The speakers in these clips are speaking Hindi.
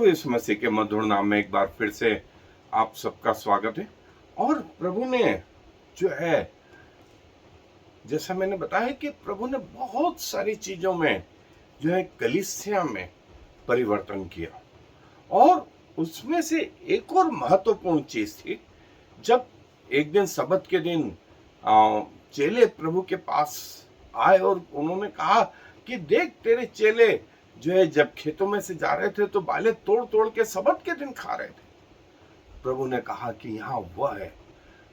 प्रभु यीशु मसीह के मधुर नाम में एक बार फिर से आप सबका स्वागत है। और प्रभु ने जो है, जैसा मैंने बताया कि प्रभु ने बहुत सारी चीजों में जो है कलीसिया में परिवर्तन किया। और उसमें से एक और महत्वपूर्ण चीज थी, जब एक दिन सब्त के दिन चेले प्रभु के पास आए और उन्होंने कहा कि देख, तेरे चेले जो है जब खेतों में से जा रहे थे तो बाले तोड़ तोड़ के सब्त के दिन खा रहे थे। प्रभु ने कहा कि यहाँ वह है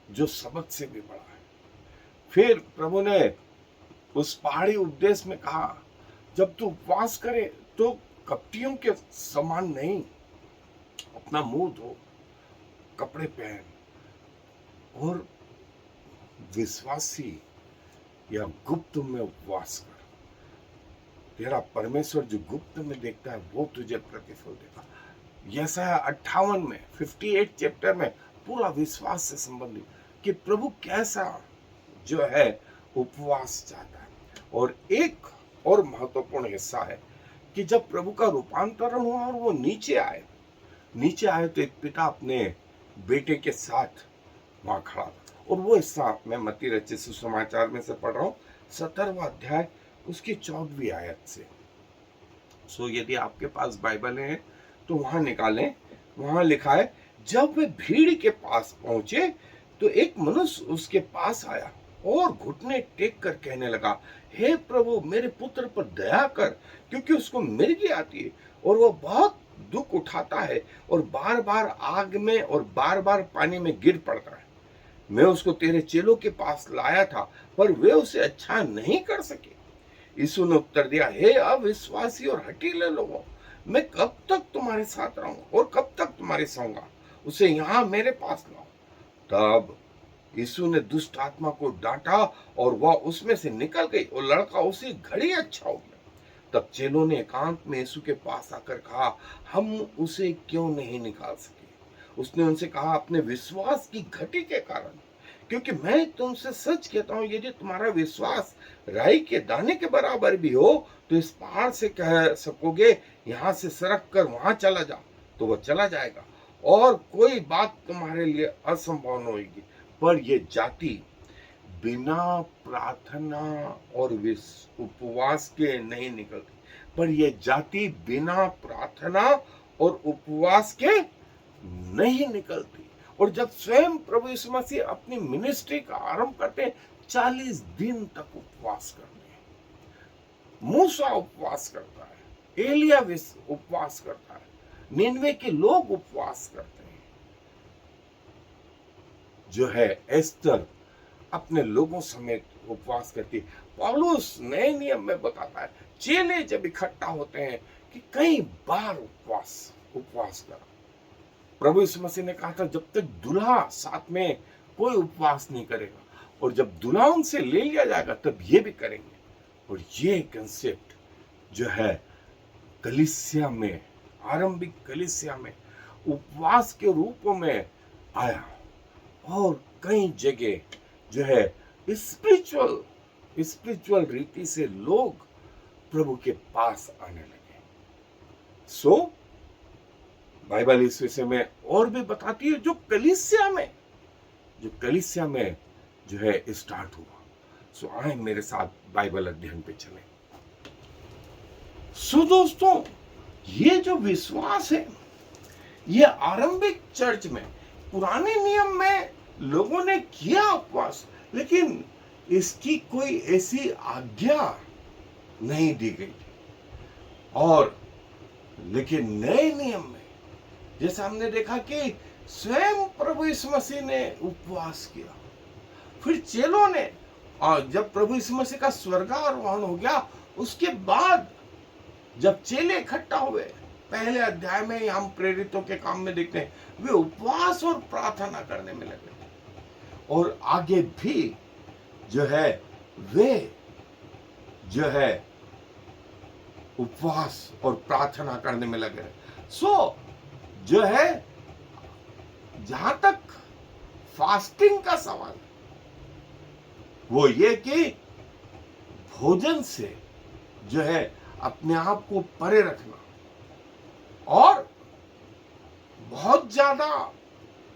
जो सब्त से भी बड़ा है। फिर प्रभु ने उस पहाड़ी उपदेश में कहा, जब तू उपवास करे तो कपटियों के समान नहीं, अपना मुंह धो, कपड़े पहन और विश्वासी या गुप्त में उपवास कर। तेरा परमेश्वर जो गुप्त में देखता है वो तुझे प्रतिफल देगा। यशायाह 58 में 58 चैप्टर में पूरा विश्वास से संबंधित कि प्रभु कैसा जो है उपवास चाहता है। और एक और महत्वपूर्ण हिस्सा है कि जब प्रभु का रूपांतरण हुआ और वो नीचे आए तो एक पिता अपने बेटे के साथ वहां खड़ा था। और वो हिस्सा मैं मत्ती रचित सुसमाचार में से पढ़ रहा हूँ, 17वां अध्याय उसकी 14वीं आयत से। सो यदि आपके पास बाइबल है तो वहां निकालें। वहां लिखा है, जब वे भीड़ के पास पहुंचे तो एक मनुष्य उसके पास आया और घुटने टेक कर कहने लगा, हे प्रभु, मेरे पुत्र पर दया कर, क्योंकि उसको मिर्गी आती है और वो बहुत दुख उठाता है और बार बार आग में और बार बार पानी में गिर पड़ता है। मैं उसको तेरे चेलों के पास लाया था, पर वे उसे अच्छा नहीं कर सके। यीशु ने उत्तर दिया, हे अविश्वासी और हठीले लोगों, मैं कब तक तुम्हारे साथ रहूंगा और कब तक तुम्हारे संग? उसे यहाँ मेरे पास लाओ। तब यीशु ने दुष्ट आत्मा को डांटा और वह उसमें से निकल गई और लड़का उसी घड़ी अच्छा हो गया। तब चेलों ने एकांत में यीशु के पास आकर कहा, हम उसे क्यों नहीं निकाल सके? उसने उनसे कहा, अपने विश्वास की घटी के कारण, क्योंकि मैं तुमसे सच कहता हूं, यदि तुम्हारा विश्वास राई के दाने के बराबर भी हो तो इस पहाड़ से कह सकोगे, यहाँ से सरक कर वहां चला जा, तो वह चला जाएगा, और कोई बात तुम्हारे लिए असंभव न होगी। पर ये जाति बिना प्रार्थना और उपवास के नहीं निकलती, पर ये जाति बिना प्रार्थना और उपवास के नहीं निकलती। और जब स्वयं प्रभु यीशु मसीह अपनी मिनिस्ट्री का आरंभ करते हैं, 40 दिन तक उपवास करते हैं। मूसा उपवास करता है, एलिया उपवास करता है, निनवे के लोग उपवास करते हैं, जो है एस्तर अपने लोगों समेत उपवास करती है। पौलुस नए नियम में बताता है, चेले जब इकट्ठा होते हैं कि कई बार उपवास करा। प्रभु यीशु मसीह ने कहा था, जब तक दूल्हा साथ में कोई उपवास नहीं करेगा, और जब दूल्हा उनसे ले लिया जाएगा तब ये भी करेंगे। और ये कंसेप्ट जो है कलीसिया में, आरंभिक कलीसिया में उपवास के रूपों में आया। और कई जगह जो है स्पिरिचुअल रीति से लोग प्रभु के पास आने लगे। सो बाइबल इस विषय में और भी बताती है, जो कलीसिया में जो है स्टार्ट हुआ। सो आए मेरे साथ बाइबल अध्ययन पे चले। सो दोस्तों, ये जो विश्वास है, ये आरंभिक चर्च में, पुराने नियम में लोगों ने किया उपवास, लेकिन इसकी कोई ऐसी आज्ञा नहीं दी गई थी। और लेकिन नए नियम में जैसा हमने देखा कि स्वयं प्रभु यीशु मसीह ने उपवास किया, फिर चेलों ने, और जब प्रभु यीशु मसीह का स्वर्गारोहण हो गया, उसके बाद जब चेले इकट्ठा हुए, पहले अध्याय में हम प्रेरितों के काम में देखते हैं, वे उपवास और प्रार्थना करने में लगे। और आगे भी जो है वे जो है उपवास और प्रार्थना करने में लगे। सो जो है, जहां तक फास्टिंग का सवाल, वो ये कि भोजन से जो है अपने आप को परे रखना, और बहुत ज्यादा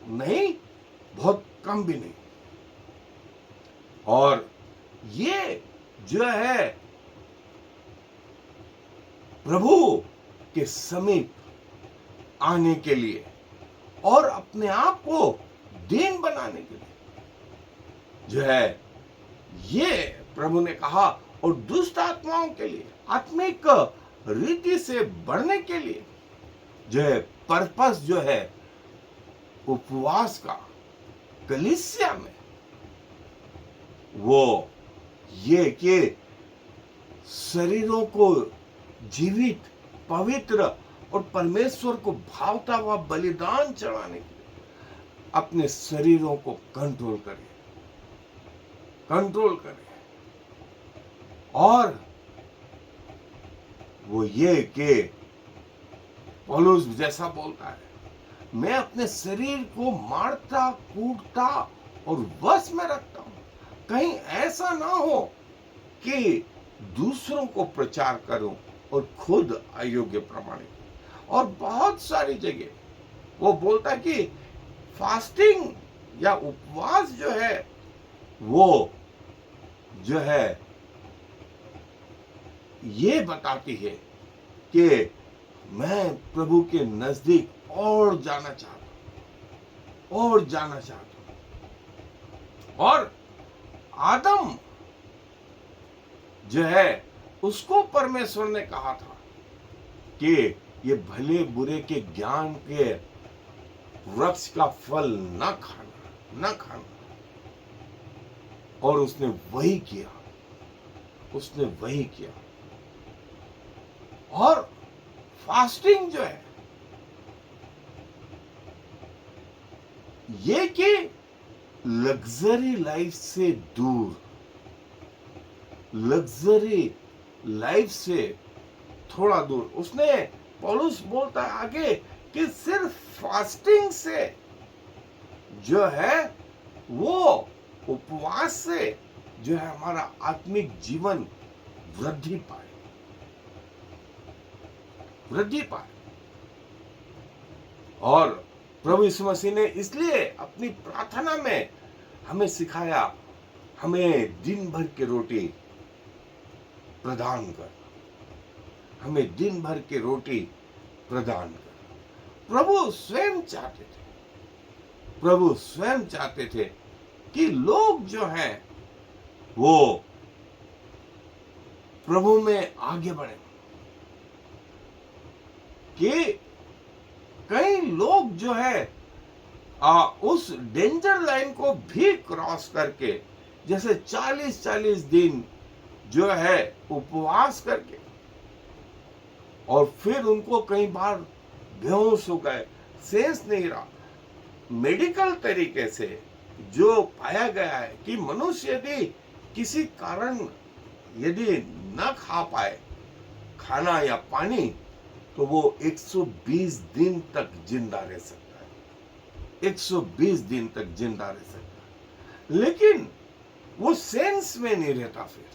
नहीं, बहुत कम भी नहीं। और ये जो है प्रभु के समीप आने के लिए और अपने आप को दीन बनाने के लिए जो है, ये प्रभु ने कहा। और दुष्ट आत्माओं के लिए आत्मिक रीति से बढ़ने के लिए जो है पर्पस जो है उपवास का कलीसिया में, वो ये कि शरीरों को जीवित, पवित्र और परमेश्वर को भावता हुआ बलिदान चढ़ाने के लिए अपने शरीरों को कंट्रोल करें, कंट्रोल करें। और वो ये कि पौलुस जैसा बोलता है, मैं अपने शरीर को मारता, कूटता और वश में रखता हूं, कहीं ऐसा ना हो कि दूसरों को प्रचार करूं और खुद अयोग्य प्रमाणित। और बहुत सारी जगह वो बोलता कि फास्टिंग या उपवास जो है वो जो है ये बताती है कि मैं प्रभु के नजदीक और जाना चाहता हूं, और जाना चाहता हूं। और आदम जो है उसको परमेश्वर ने कहा था कि ये भले बुरे के ज्ञान के वृक्ष का फल न खाना, न खाना। और उसने वही किया, उसने वही किया। और फास्टिंग जो है ये कि लग्जरी लाइफ से दूर, लग्जरी लाइफ से थोड़ा दूर। उसने पौलुस बोलता है आगे कि सिर्फ फास्टिंग से जो है वो उपवास से जो है हमारा आत्मिक जीवन वृद्धि पाए, वृद्धि पाए। और प्रभु यीशु मसीह ने इसलिए अपनी प्रार्थना में हमें सिखाया, हमें दिन भर की रोटी प्रदान कर, हमें दिन भर की रोटी प्रदान कर। प्रभु स्वयं चाहते थे, प्रभु स्वयं चाहते थे कि लोग जो हैं वो प्रभु में आगे बढ़े। कि कई लोग जो है उस डेंजर लाइन को भी क्रॉस करके, जैसे 40-40 दिन जो है उपवास करके, और फिर उनको कई बार बेहोश हो गए, सेंस नहीं रहा। मेडिकल तरीके से जो पाया गया है कि मनुष्य यदि किसी कारण यदि न खा पाए खाना या पानी, तो वो 120 दिन तक जिंदा रह सकता है, 120 दिन तक जिंदा रह सकता है। लेकिन वो सेंस में नहीं रहता, फिर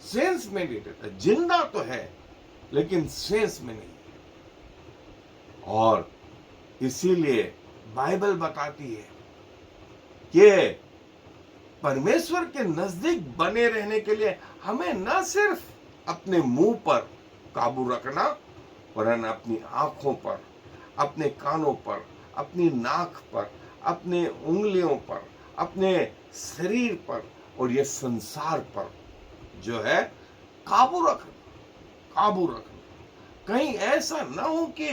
सेंस में नहीं रहता। जिंदा तो है लेकिन सेंस में नहीं है। और इसीलिए बाइबल बताती है कि परमेश्वर के नजदीक बने रहने के लिए हमें न सिर्फ अपने मुंह पर काबू रखना, वरन अपनी आंखों पर, अपने कानों पर, अपनी नाक पर, अपने उंगलियों पर, अपने शरीर पर और ये संसार पर जो है काबू रखना, काबू रखना। कहीं ऐसा ना हो कि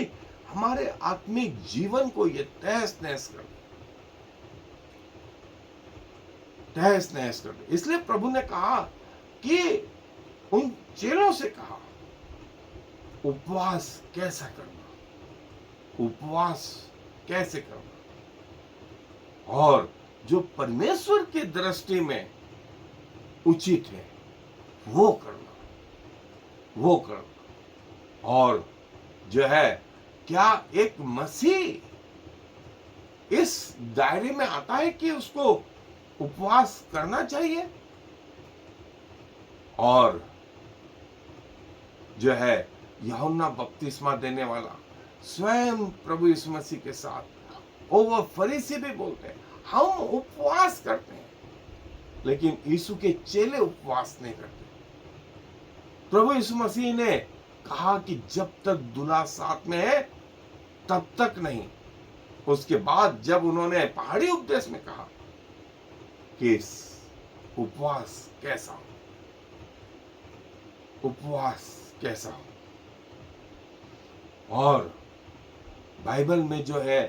हमारे आत्मिक जीवन को ये तहस नहस कर दे, तहस नहस कर दे। इसलिए प्रभु ने कहा कि उन चेलों से कहा उपवास कैसा करना, उपवास कैसे करना, और जो परमेश्वर की दृष्टि में उचित है वो करना, वो करना। और जो है क्या एक मसीह इस दायरे में आता है कि उसको उपवास करना चाहिए? और जो है यूहन्ना बपतिस्मा देने वाला स्वयं प्रभु यीशु मसीह के साथ। और वो फरीसी भी बोलते हैं हम उपवास करते हैं, लेकिन यीशु के चेले उपवास नहीं करते। प्रभु यीशु मसीह ने कहा कि जब तक दूल्हा साथ में है तब तक नहीं। उसके बाद जब उन्होंने पहाड़ी उपदेश में कहा कि उपवास कैसा हो, उपवास कैसा हो, और बाइबल में जो है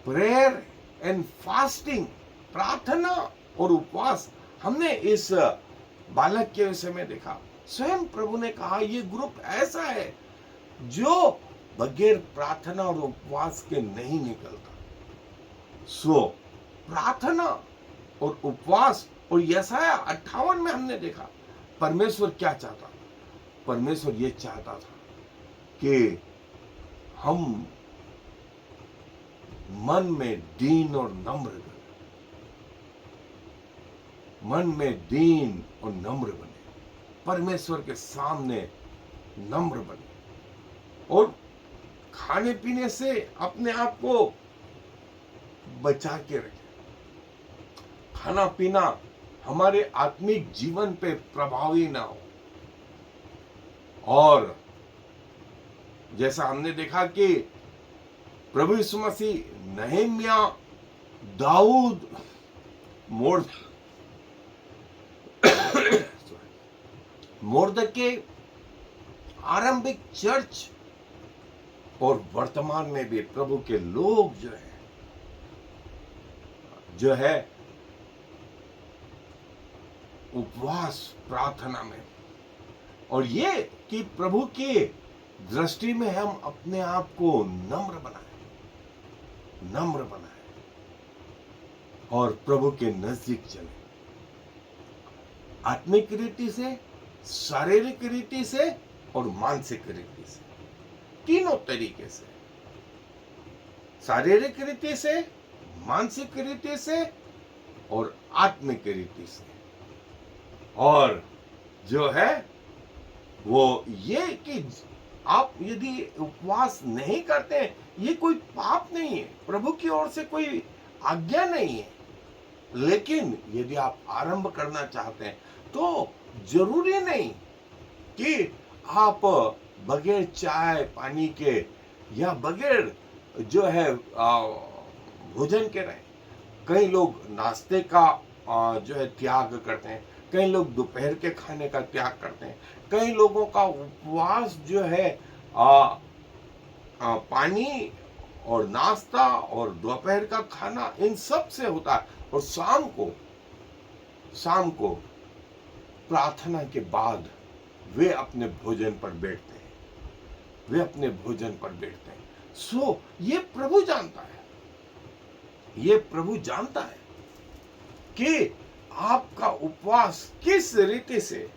प्रेयर एंड फास्टिंग, प्रार्थना और उपवास, हमने इस बालक के विषय में देखा। स्वयं प्रभु ने कहा ये ग्रुप ऐसा है जो बगैर प्रार्थना और उपवास के नहीं निकलता। सो प्रार्थना और उपवास, और यशाया 58 में हमने देखा परमेश्वर क्या चाहता। परमेश्वर ये चाहता था कि हम मन में दीन और नम्र बने, मन में दीन और नम्र बने, परमेश्वर के सामने नम्र बने, और खाने पीने से अपने आप को बचा के रखें। खाना पीना हमारे आत्मिक जीवन पे प्रभावी ना हो। और जैसा हमने देखा कि प्रभु यीशु मसीह नहम्या, दाऊद, मोर्दके, आरंभिक चर्च और वर्तमान में भी प्रभु के लोग जो है उपवास प्रार्थना में, और ये कि प्रभु की दृष्टि में हम अपने आप को नम्र बनाए और प्रभु के नजदीक चले, आत्मिक रीति से, शारीरिक रीति से और मानसिक रीति से, तीनों तरीके से, शारीरिक रीति से, मानसिक रीति से और आत्मिक रीति से। और जो है वो ये कि आप यदि उपवास नहीं करते, ये कोई पाप नहीं है, प्रभु की ओर से कोई आज्ञा नहीं है। लेकिन यदि आप आरंभ करना चाहते हैं तो जरूरी नहीं कि आप बगैर चाय पानी के या बगैर जो है भोजन के रहें। कई लोग नाश्ते का जो है त्याग करते हैं, कई लोग दोपहर के खाने का त्याग करते हैं, कई लोगों का उपवास जो है पानी और नाश्ता और दोपहर का खाना इन सब से होता है। और शाम को प्रार्थना के बाद वे अपने भोजन पर बैठते हैं, सो ये प्रभु जानता है, कि आपका उपवास किस रीति से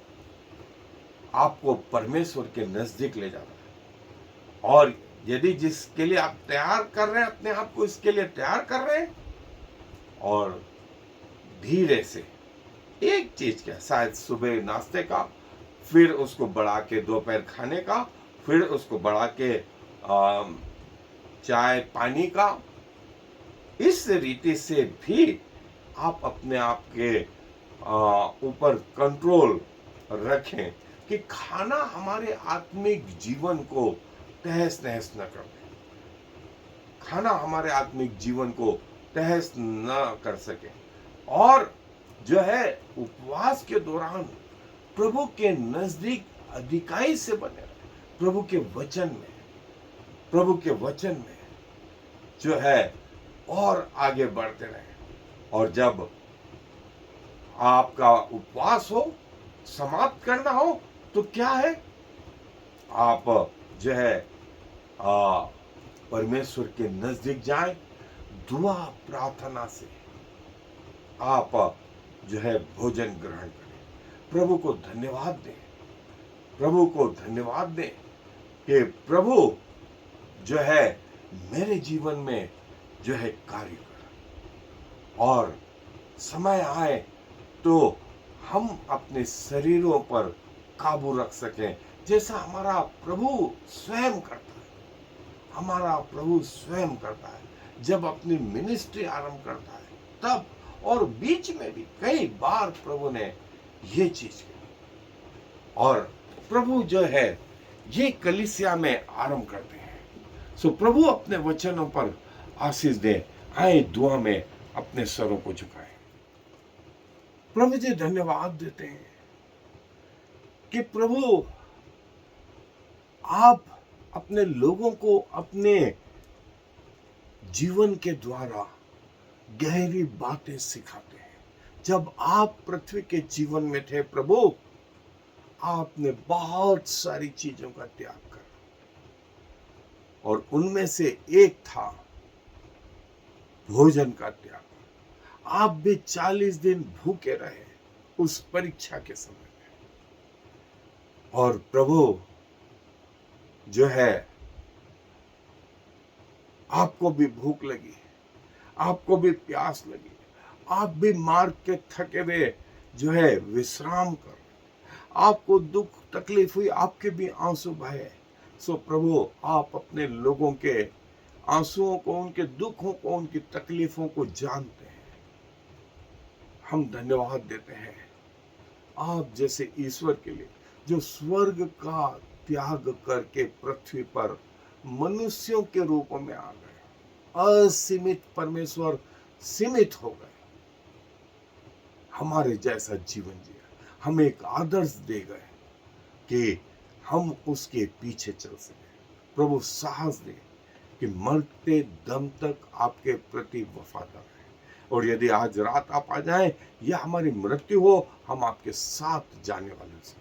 आपको परमेश्वर के नजदीक ले जाता है। और यदि जिसके लिए आप तैयार कर रहे हैं, अपने आप को इसके लिए तैयार कर रहे हैं, और धीरे से एक चीज क्या, शायद सुबह नाश्ते का, फिर उसको बढ़ा के दोपहर खाने का, फिर उसको बढ़ा के चाय पानी का, इस रीति से भी आप अपने आप के ऊपर कंट्रोल रखें कि खाना हमारे आत्मिक जीवन को तहस नहस न कर दे, खाना हमारे आत्मिक जीवन को तहस न कर सके। और जो है उपवास के दौरान प्रभु के नजदीक अधिकाई से बने रहे, प्रभु के वचन में जो है और आगे बढ़ते रहे। और जब आपका उपवास हो, समाप्त करना हो, तो क्या है, आप जो है परमेश्वर के नजदीक जाएं, दुआ प्रार्थना से आप जो है भोजन ग्रहण करें, प्रभु को धन्यवाद दें कि प्रभु जो है मेरे जीवन में जो है कार्य कर, और समय आए तो हम अपने शरीरों पर काबू रख सकें, जैसा हमारा प्रभु स्वयं करता है। हमारा प्रभु स्वयं करता है। जब अपनी मिनिस्ट्री आरंभ करता है तब, और बीच में भी कई बार प्रभु ने ये चीज की। और प्रभु जो है ये कलीसिया में आरंभ करते हैं। सो प्रभु अपने वचनों पर आशीष दे। आए दुआ में अपने सरों को झुकाएं। प्रभु जी धन्यवाद देते हैं कि प्रभु आप अपने लोगों को अपने जीवन के द्वारा गहरी बातें सिखाते हैं। जब आप पृथ्वी के जीवन में थे प्रभु, आपने बहुत सारी चीजों का त्याग करा, और उनमें से एक था भोजन का त्याग। आप भी 40 दिन भूखे रहे उस परीक्षा के समय में, और प्रभु जो है आपको भी भूख लगी, आपको भी प्यास लगी, आप भी मार्ग के थके हुए जो है विश्राम कर, आपको दुख तकलीफ हुई, आपके भी आंसू बहे। सो प्रभु आप अपने लोगों के आंसुओं को, उनके दुखों को, उनकी तकलीफों को जानते हैं। हम धन्यवाद देते हैं आप जैसे ईश्वर के लिए जो स्वर्ग का त्याग करके पृथ्वी पर मनुष्यों के रूप में आ गए। असीमित परमेश्वर सीमित हो गए, हमारे जैसा जीवन जिया, हमें एक आदर्श दे गए कि हम उसके पीछे चल सके। प्रभु साहस दे कि मरते दम तक आपके प्रति वफादार है, और यदि आज रात आप आ जाएं या हमारी मृत्यु हो, हम आपके साथ जाने वाले हैं।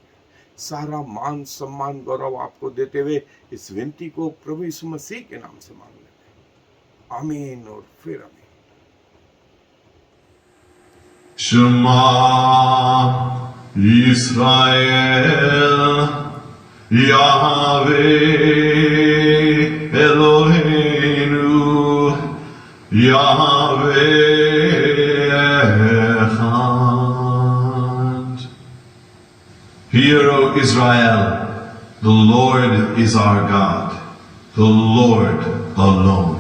सारा मान सम्मान गौरव आपको देते हुए इस विनती को प्रभु यीशु मसीह के नाम से मांग लेते हैं। आमीन और फिर आमीन। Shema Yisrael Yahweh Eloheinu Yahweh Echad. Hear, O Israel, the Lord is our God, the Lord alone.